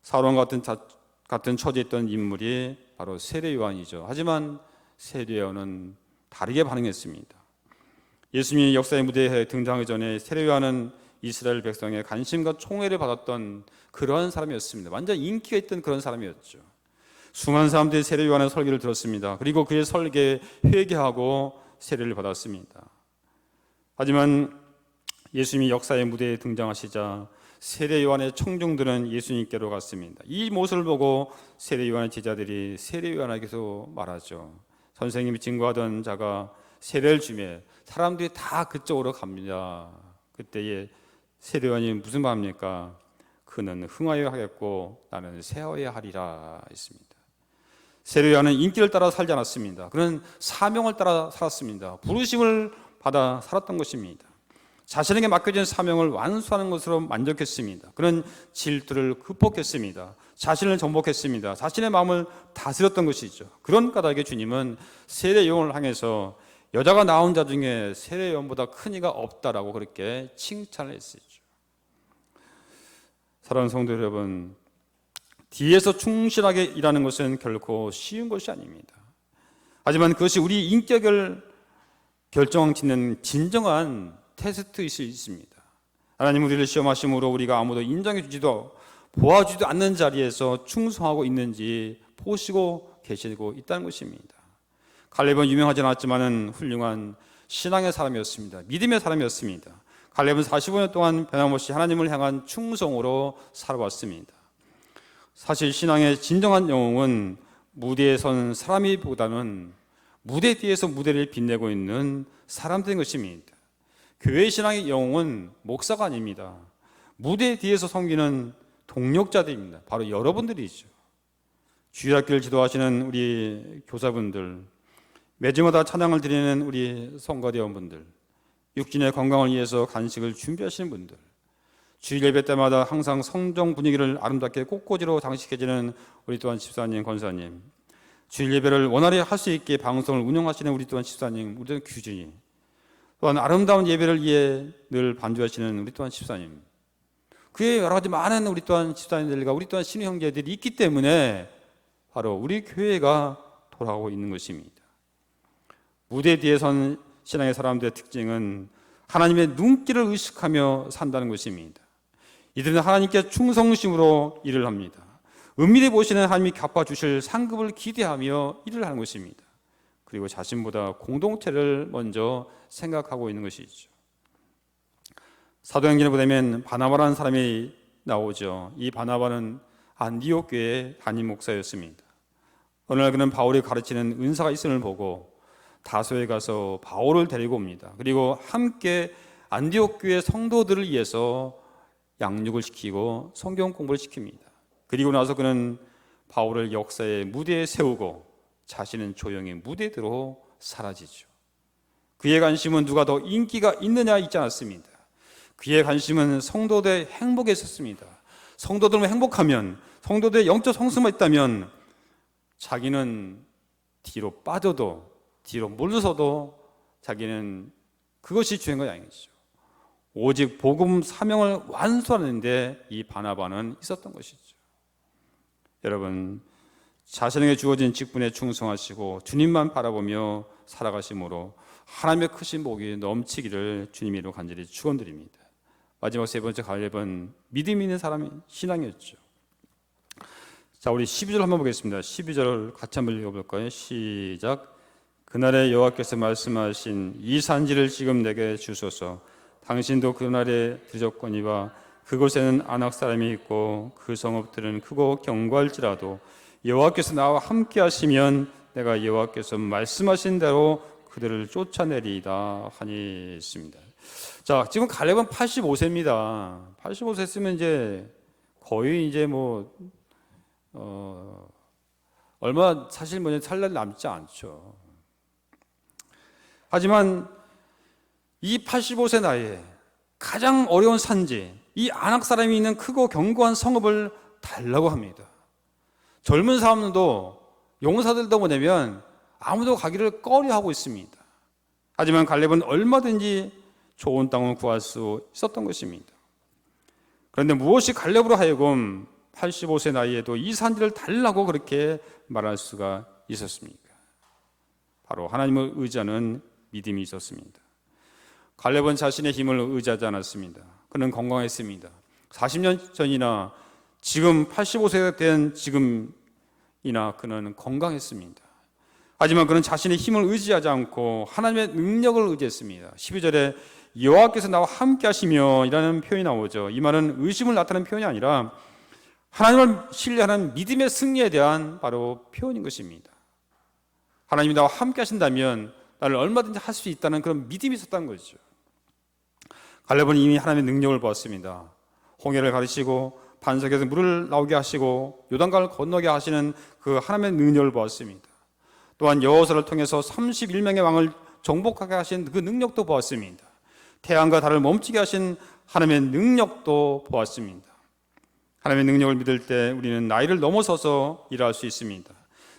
사울왕 같은 처지에 있던 인물이 바로 세례요한이죠. 하지만 세례요한은 다르게 반응했습니다. 예수님이 역사의 무대에 등장하기 전에 세례요한은 이스라엘 백성의 관심과 총애를 받았던 그러한 사람이었습니다. 완전 인기가 있던 그런 사람이었죠. 수많은 사람들이 세례요한의 설교를 들었습니다. 그리고 그의 설교에 회개하고 세례를 받았습니다. 하지만 예수님이 역사의 무대에 등장하시자 세례요한의 청중들은 예수님께로 갔습니다. 이 모습을 보고 세례요한의 제자들이 세례요한에게서 말하죠. 선생님이 증거하던 자가 세례를 주매 사람들이 다 그쪽으로 갑니다. 그때에 세례요한이 무슨 말입니까? 그는 흥하여야 하겠고 나는 쇠하여야 하리라 했습니다. 세례요한은 인기를 따라 살지 않았습니다. 그는 사명을 따라 살았습니다. 부르심을 받아 살았던 것입니다. 자신에게 맡겨진 사명을 완수하는 것으로 만족했습니다. 그는 질투를 극복했습니다. 자신을 정복했습니다. 자신의 마음을 다스렸던 것이죠. 그런 까닭에 주님은 세례요한을 향해서 여자가 낳은 자 중에 세례요한보다 큰 이가 없다라고 그렇게 칭찬을 했었죠. 사랑하는 성도 여러분, 뒤에서 충실하게 일하는 것은 결코 쉬운 것이 아닙니다. 하지만 그것이 우리 인격을 결정짓는 진정한 테스트일 수 있습니다. 하나님 우리를 시험하심으로 우리가 아무도 인정해 주지도 보아주지도 않는 자리에서 충성하고 있는지 보시고 계시고 있다는 것입니다. 갈렙은 유명하지 않았지만은 훌륭한 신앙의 사람이었습니다. 믿음의 사람이었습니다. 갈렙은 45년 동안 변함없이 하나님을 향한 충성으로 살아왔습니다. 사실 신앙의 진정한 영웅은 무대에 선 사람이보다는 무대 뒤에서 무대를 빛내고 있는 사람들인 것입니다. 교회 신앙의 영웅은 목사가 아닙니다. 무대 뒤에서 섬기는 동력자들입니다. 바로 여러분들이죠. 주일학교를 지도하시는 우리 교사분들, 매주마다 찬양을 드리는 우리 성가대원분들, 육신의 건강을 위해서 간식을 준비하시는 분들, 주일 예배 때마다 항상 성정 분위기를 아름답게 꽃꽂이로 장식해주는 우리 또한 집사님, 권사님, 주일 예배를 원활히 할 수 있게 방송을 운영하시는 우리 또한 집사님, 우리 또한 규준이, 또한 아름다운 예배를 위해 늘 반주하시는 우리 또한 집사님, 그의 여러 가지 많은 우리 또한 집사님들과 우리 또한 신의 형제들이 있기 때문에 바로 우리 교회가 돌아가고 있는 것입니다. 무대 뒤에 선 신앙의 사람들의 특징은 하나님의 눈길을 의식하며 산다는 것입니다. 이들은 하나님께 충성심으로 일을 합니다. 은밀히 보시는 하나님이 갚아주실 상급을 기대하며 일을 하는 것입니다. 그리고 자신보다 공동체를 먼저 생각하고 있는 것이죠. 사도행전에 보면 바나바라는 사람이 나오죠. 이 바나바는 안디옥 교회의 담임 목사였습니다. 어느 날 그는 바울이 가르치는 은사가 있음을 보고 다소에 가서 바울을 데리고 옵니다. 그리고 함께 안디옥 교회 성도들을 위해서 양육을 시키고 성경 공부를 시킵니다. 그리고 나서 그는 바울을 역사의 무대에 세우고 자신은 조용히 무대대로 사라지죠. 그의 관심은 누가 더 인기가 있느냐 있지 않았습니다. 그의 관심은 성도들의 행복에 있었습니다. 성도들만 행복하면, 성도들의 영적 성숙만 있다면 자기는 뒤로 빠져도, 뒤로 물러서도 자기는 그것이 중요한 것이 아니죠. 오직 복음 사명을 완수하는 데 이 바나바는 있었던 것이죠. 여러분, 자신에게 주어진 직분에 충성하시고 주님만 바라보며 살아가심으로 하나님의 크신 복이 넘치기를 주님 이름으로 간절히 축원드립니다. 마지막 세 번째 갈렙은 믿음 있는 사람의 신앙이었죠. 자, 우리 12절 한번 보겠습니다. 12절 같이 한번 읽어볼까요? 시작. 그날에 여호와께서 말씀하신 이 산지를 지금 내게 주소서. 당신도 그날에 들으셨거니와 그곳에는 아낙 사람이 있고 그 성읍들은 크고 견고할지라도 여호와께서 나와 함께 하시면 내가 여호와께서 말씀하신 대로 그들을 쫓아내리이다 하니 있습니다. 자, 지금 갈렙은 85세입니다. 85세 했으면 이제 거의 이제 얼마 사실 살 날 남지 않죠. 하지만 이 85세 나이에 가장 어려운 산지, 이 아낙 사람이 있는 크고 견고한 성읍을 달라고 합니다. 젊은 사람들도 용사들도 보내면 아무도 가기를 꺼려하고 있습니다. 하지만 갈렙은 얼마든지 좋은 땅을 구할 수 있었던 것입니다. 그런데 무엇이 갈렙으로 하여금 85세 나이에도 이 산지를 달라고 그렇게 말할 수가 있었습니까? 바로 하나님을 의지하는 믿음이 있었습니다. 갈렙은 자신의 힘을 의지하지 않았습니다. 그는 건강했습니다. 40년 전이나 지금 85세가 된 지금이나 그는 건강했습니다. 하지만 그는 자신의 힘을 의지하지 않고 하나님의 능력을 의지했습니다. 12절에 여호와께서 나와 함께 하시며 이라는 표현이 나오죠. 이 말은 의심을 나타내는 표현이 아니라 하나님을 신뢰하는 믿음의 승리에 대한 바로 표현인 것입니다. 하나님이 나와 함께 하신다면 나를 얼마든지 할 수 있다는 그런 믿음이 있었다는 거죠. 갈렙은 이미 하나님의 능력을 보았습니다. 홍해를 가르치고 반석에서 물을 나오게 하시고 요단강을 건너게 하시는 그 하나님의 능력을 보았습니다. 또한 여호수아를 통해서 31명의 왕을 정복하게 하신 그 능력도 보았습니다. 태양과 달을 멈추게 하신 하나님의 능력도 보았습니다. 하나님의 능력을 믿을 때 우리는 나이를 넘어서서 일할 수 있습니다.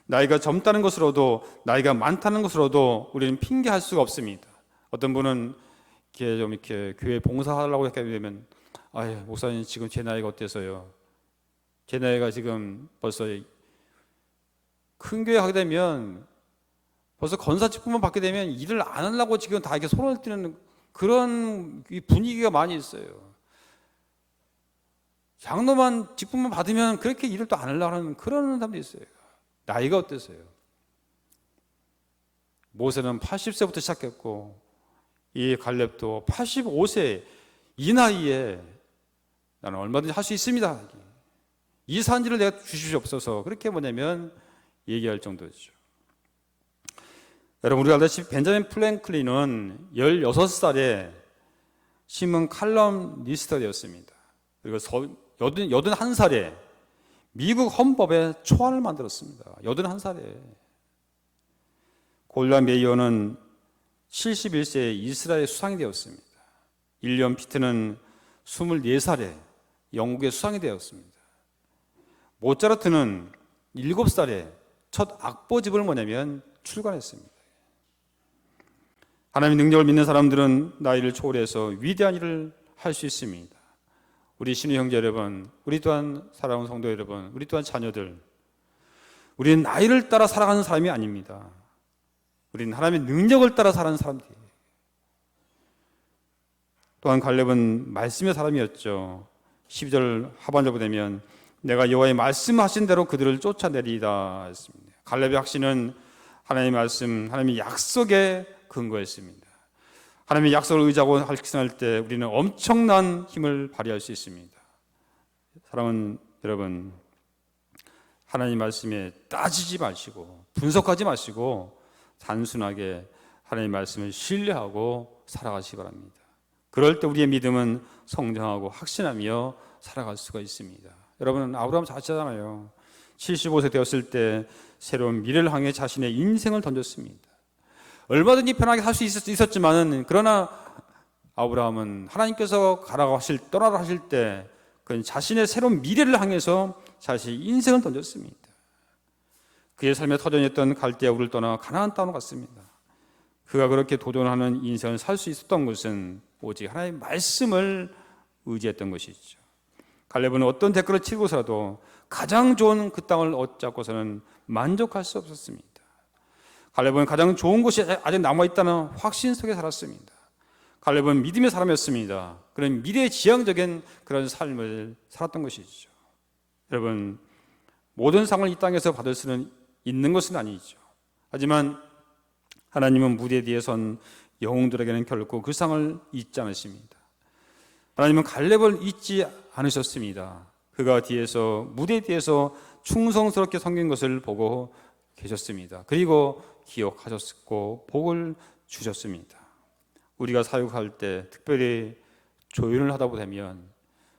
나이가 젊다는 것으로도, 나이가 많다는 것으로도 우리는 핑계할 수가 없습니다. 어떤 분은 이렇게 교회 봉사하려고 하게 되면, 목사님 지금 제 나이가 어때서요? 제 나이가 지금 벌써 큰 교회 하게 되면 벌써 권사 직분만 받게 되면 일을 안 하려고 지금 다 이렇게 손을 떼는 그런 분위기가 많이 있어요. 장로만 직분만 받으면 그렇게 일을 또 안 하려고 하는 그런 사람도 있어요. 나이가 어떠세요? 모세는 80세부터 시작했고 이 갈렙도 85세 이 나이에 나는 얼마든지 할 수 있습니다. 이 산지를 내가 주시옵소서 그렇게 뭐냐면 얘기할 정도죠. 여러분 우리가 알다시피 벤자민 플랭클린은 16살에 신문 칼럼 리스트가 되었습니다. 그리고 81살에 미국 헌법의 초안을 만들었습니다. 81살에. 골라 메이어는 71세에 이스라엘 수상이 되었습니다. 윌리엄 피트는 24살에 영국의 수상이 되었습니다. 모차르트는 7살에 첫 악보집을 뭐냐면 출간했습니다. 하나님의 능력을 믿는 사람들은 나이를 초월해서 위대한 일을 할 수 있습니다. 우리 신우 형제 여러분, 우리 또한 사랑하는 성도 여러분, 우리 또한 자녀들, 우리는 나이를 따라 살아가는 사람이 아닙니다. 우리는 하나님의 능력을 따라 살아가는 사람들이에요. 또한 갈렙은 말씀의 사람이었죠. 12절 하반절부 되면 내가 여호와의 말씀하신 대로 그들을 쫓아내리이다 했습니다. 갈렙의 확신은 하나님의 말씀, 하나님의 약속에 근거했습니다. 하나님의 약속을 의지하고 확신할 때 우리는 엄청난 힘을 발휘할 수 있습니다. 사랑하는 여러분, 하나님 말씀에 따지지 마시고 분석하지 마시고 단순하게 하나님 말씀을 신뢰하고 살아가시기 바랍니다. 그럴 때 우리의 믿음은 성장하고 확신하며 살아갈 수가 있습니다. 여러분 아브라함 자체잖아요. 75세 되었을 때 새로운 미래를 향해 자신의 인생을 던졌습니다. 얼마든지 편하게 살 수 있었지만은 그러나 아브라함은 하나님께서 가라고 떠나라 하실 때 그는 자신의 새로운 미래를 향해서 자신의 인생을 던졌습니다. 그의 삶의 터전이었던 갈대아 우를 떠나 가나안 땅으로 갔습니다. 그가 그렇게 도전하는 인생을 살 수 있었던 것은 오직 하나님의 말씀을 의지했던 것이죠. 갈렙은 어떤 대가를 치르고서라도 가장 좋은 그 땅을 얻잡고서는 만족할 수 없었습니다. 갈렙은 가장 좋은 곳이 아직 남아있다는 확신 속에 살았습니다. 갈렙은 믿음의 사람이었습니다. 그런 미래지향적인 그런 삶을 살았던 것이죠. 여러분, 모든 상을 이 땅에서 받을 수는 있는 것은 아니죠. 하지만 하나님은 무대 뒤에 선 영웅들에게는 결코 그 상을 잊지 않으십니다. 하나님은 갈렙을 잊지 않으셨습니다. 그가 무대 뒤에서 충성스럽게 섬긴 것을 보고 계셨습니다. 그리고 기억하셨고 복을 주셨습니다. 우리가 사역할 때 특별히 조연을 하다 보면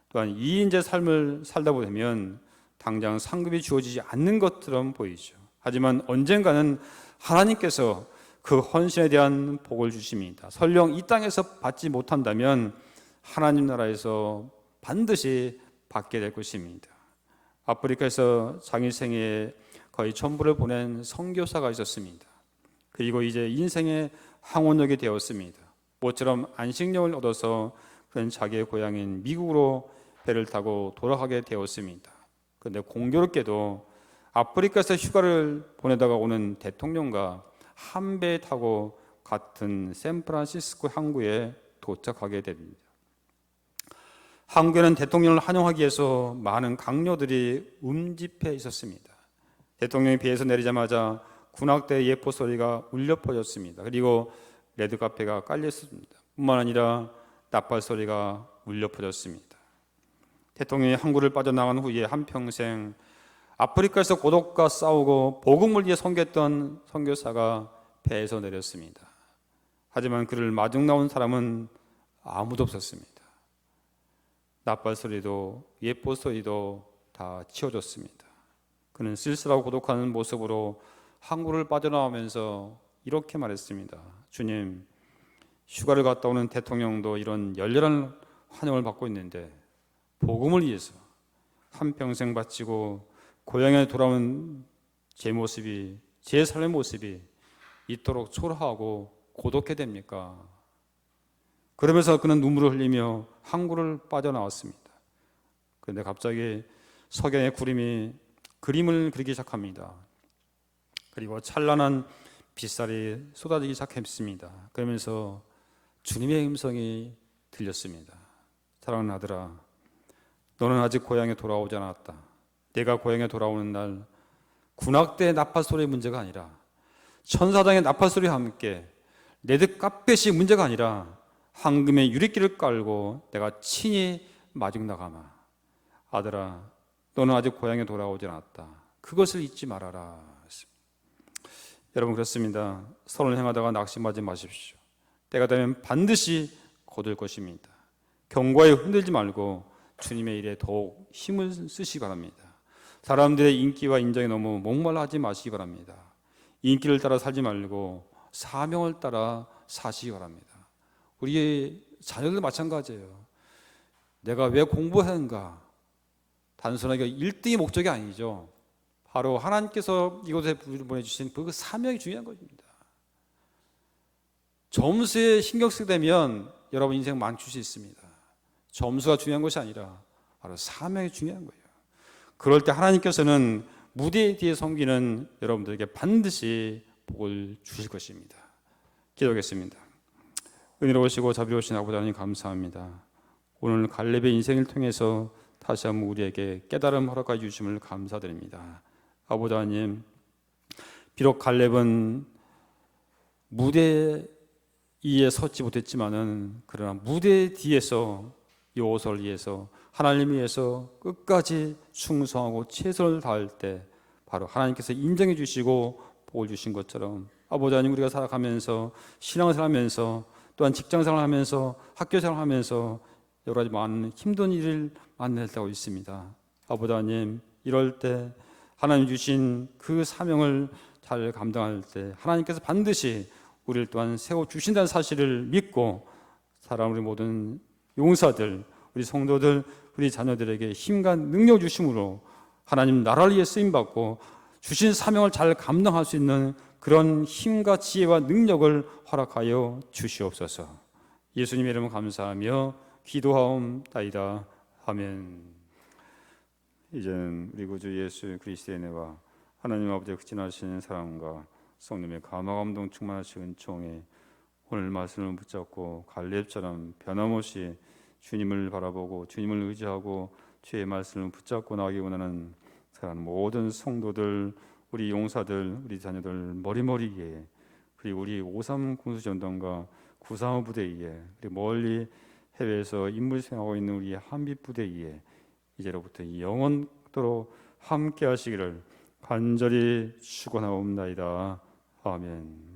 또한 2인제 삶을 살다 보면 당장 상급이 주어지지 않는 것처럼 보이죠. 하지만 언젠가는 하나님께서 그 헌신에 대한 복을 주십니다. 설령 이 땅에서 받지 못한다면 하나님 나라에서 반드시 받게 될 것입니다. 아프리카에서 자기 생에 거의 전부를 보낸 선교사가 있었습니다. 그리고 이제 인생의 황혼역이 되었습니다. 모처럼 안식령을 얻어서 그는 자기의 고향인 미국으로 배를 타고 돌아가게 되었습니다. 그런데 공교롭게도 아프리카에서 휴가를 보내다가 오는 대통령과 한 배에 타고 같은 샌프란시스코 항구에 도착하게 됩니다. 항구에는 대통령을 환영하기 위해서 많은 강요들이 움집해 있었습니다. 대통령이 배에서 내리자마자 군악대의 예포 소리가 울려 퍼졌습니다. 그리고 레드카페가 깔려 있습니다. 뿐만 아니라 나팔 소리가 울려 퍼졌습니다. 대통령이 항구를 빠져나간 후에 한평생 아프리카에서 고독과 싸우고 복음을 위해 선교했던 선교사가 배에서 내렸습니다. 하지만 그를 마중 나온 사람은 아무도 없었습니다. 나팔 소리도 예포 소리도 다 치워졌습니다. 그는 쓸쓸하고 고독한 모습으로 항구를 빠져나오면서 이렇게 말했습니다. 주님, 휴가를 갔다 오는 대통령도 이런 열렬한 환영을 받고 있는데 복음을 위해서 한평생 바치고 고향에 돌아온 제 모습이, 제 삶의 모습이 이토록 초라하고 고독해 됩니까? 그러면서 그는 눈물을 흘리며 항구를 빠져나왔습니다. 그런데 갑자기 석양의 구름이 그림을 그리기 시작합니다. 그리고 찬란한 빗살이 쏟아지기 시작했습니다. 그러면서 주님의 음성이 들렸습니다. 사랑하는 아들아, 너는 아직 고향에 돌아오지 않았다. 내가 고향에 돌아오는 날 군악대의 나팔 소리의 문제가 아니라 천사장의 나팔 소리와 함께 레드카펫이 문제가 아니라 황금의 유리길을 깔고 내가 친히 마중 나가마. 아들아, 너는 아직 고향에 돌아오지 않았다. 그것을 잊지 말아라. 여러분, 그렇습니다. 선을 행하다가 낙심하지 마십시오. 때가 되면 반드시 거둘 것입니다. 경과에 흔들지 말고 주님의 일에 더욱 힘을 쓰시기 바랍니다. 사람들의 인기와 인정에 너무 목말라하지 마시기 바랍니다. 인기를 따라 살지 말고 사명을 따라 사시기 바랍니다. 우리의 자녀들도 마찬가지예요. 내가 왜 공부하는가? 단순하게 1등이 목적이 아니죠. 바로 하나님께서 이곳에 보내주신 그 사명이 중요한 것입니다. 점수에 신경 쓰게 되면 여러분 인생 망칠 수 있습니다. 점수가 중요한 것이 아니라 바로 사명이 중요한 거예요. 그럴 때 하나님께서는 무대 뒤에 섬기는 여러분들에게 반드시 복을 주실 것입니다. 기도하겠습니다. 은혜로우시고 자비로우신 아버지 하나님, 감사합니다. 오늘 갈렙의 인생을 통해서 다시 한번 우리에게 깨달음 허락해 주심을 감사드립니다. 아버지 하나님, 비록 갈렙은 무대 위에 섰지 못했지만은 그러나 무대 뒤에서 여호수아를 위해서, 하나님 위해서 끝까지 충성하고 최선을 다할 때 바로 하나님께서 인정해 주시고 복을 주신 것처럼, 아버지 하나님, 우리가 살아가면서 신앙생활하면서 또한 직장생활을 하면서 학교생활을 하면서 여러 가지 많은 힘든 일을 만날 때가 있습니다. 아버지 하나님, 이럴 때 하나님 주신 그 사명을 잘 감당할 때 하나님께서 반드시 우리를 또한 세워주신다는 사실을 믿고 사랑 우리 모든 용사들, 우리 성도들, 우리 자녀들에게 힘과 능력 주심으로 하나님 나라를 위해 쓰임받고 주신 사명을 잘 감당할 수 있는 그런 힘과 지혜와 능력을 허락하여 주시옵소서. 예수님의 이름을 감사하며 기도하옵나이다. 아멘. 이제는 우리 구주 예수 그리스도의 은혜와 하나님 아버지의 극진하신 사랑과 성령의 감화감동 충만하신 은총에 오늘 말씀을 붙잡고 갈렙처럼 변함없이 주님을 바라보고 주님을 의지하고 주의 말씀을 붙잡고 나가기 원하는 사랑하는 모든 성도들, 우리 용사들, 우리 자녀들 머리머리에, 그리고 우리 5.3 군수전당과 9.35 부대에, 그리고 멀리 해외에서 임무 수행하고 있는 우리 한빛 부대에 이제로부터 영원토록 함께 하시기를 간절히 축원하옵나이다. 아멘.